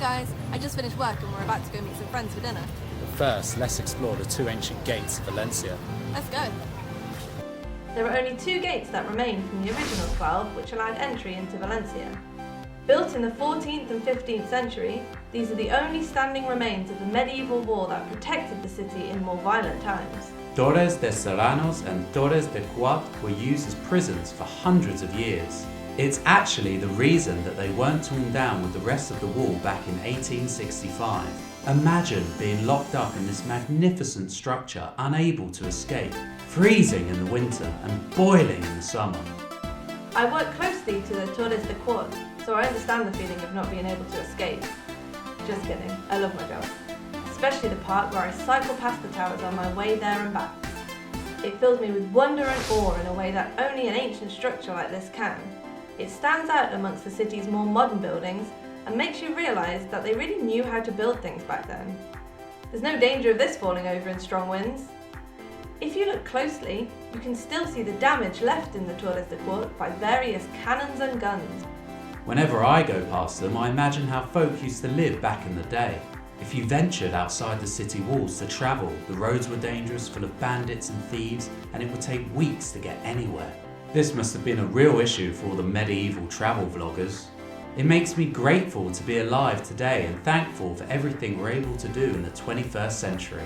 guys, I just finished work and we're about to go meet some friends for dinner. But first, let's explore the two ancient gates of Valencia. Let's go. There are only 2 gates that remain from the original 12 which allowed entry into Valencia. Built in the 14th and 15th century, these are the only standing remains of the medieval wall that protected the city in more violent times. Torres de Serranos and Torres de Quart were used as prisons for hundreds of years. It's actually the reason that they weren't torn down with the rest of the wall back in 1865. Imagine being locked up in this magnificent structure, unable to escape, freezing in the winter and boiling in the summer. I work closely to the Torres de Quart, so I understand the feeling of not being able to escape. Just kidding, I love my job. Especially the part where I cycle past the towers on my way there and back. It fills me with wonder and awe in a way that only an ancient structure like this can. It stands out amongst the city's more modern buildings and makes you realise that they really knew how to build things back then. There's no danger of this falling over in strong winds. If you look closely, you can still see the damage left in the Torres de Quart by various cannons and guns. Whenever I go past them, I imagine how folk used to live back in the day. If you ventured outside the city walls to travel, the roads were dangerous, full of bandits and thieves, and it would take weeks to get anywhere. This must have been a real issue for all the medieval travel vloggers. It makes me grateful to be alive today and thankful for everything we're able to do in the 21st century.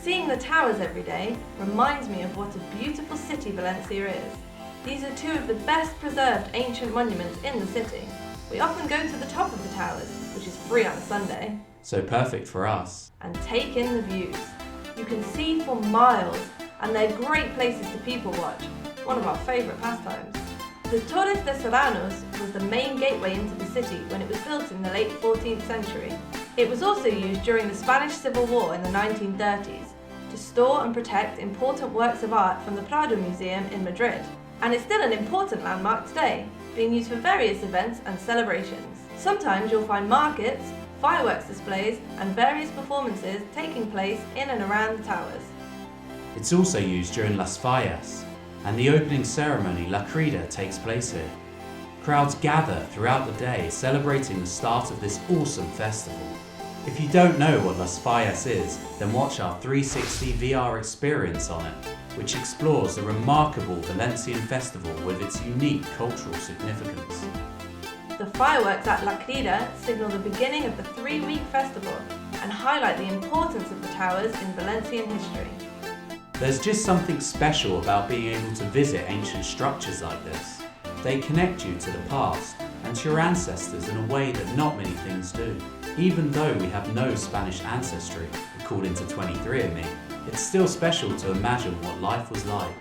Seeing the towers every day reminds me of what a beautiful city Valencia is. These are 2 of the best preserved ancient monuments in the city. We often go to the top of the towers, which is free on a Sunday, So perfect for us. and take in the views. You can see for miles, and they're great places to people watch, one of our favourite pastimes. The Torres de Serranos was the main gateway into the city when it was built in the late 14th century. It was also used during the Spanish Civil War in the 1930s to store and protect important works of art from the Prado Museum in Madrid. And it's still an important landmark today, being used for various events and celebrations. Sometimes you'll find markets, fireworks displays, and various performances taking place in and around the towers. It's also used during Las Fallas, and the opening ceremony, La Crida, takes place here. Crowds gather throughout the day celebrating the start of this awesome festival. If you don't know what Las Fallas is, then watch our 360 VR experience on it, which explores the remarkable Valencian festival with its unique cultural significance. The fireworks at La Crida signal the beginning of the 3-week festival and highlight the importance of the towers in Valencian history. There's just something special about being able to visit ancient structures like this. They connect you to the past and to your ancestors in a way that not many things do. Even though we have no Spanish ancestry, according to 23andMe, it's still special to imagine what life was like,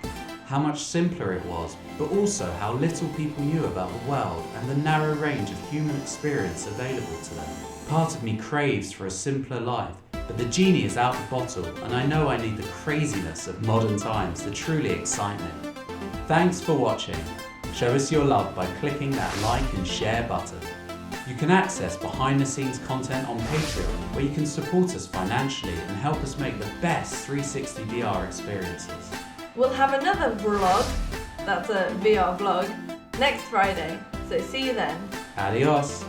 how much simpler it was, but also how little people knew about the world and the narrow range of human experience available to them. Part of me craves for a simpler life, but the genie is out the bottle, and I know I need the craziness of modern times to truly excite me. Thanks for watching. Show us your love by clicking that like and share button. You can access behind the scenes content on Patreon, where you can support us financially and help us make the best 360 VR experiences. We'll have another vlog, that's a VR vlog, next Friday, so see you then. Adios!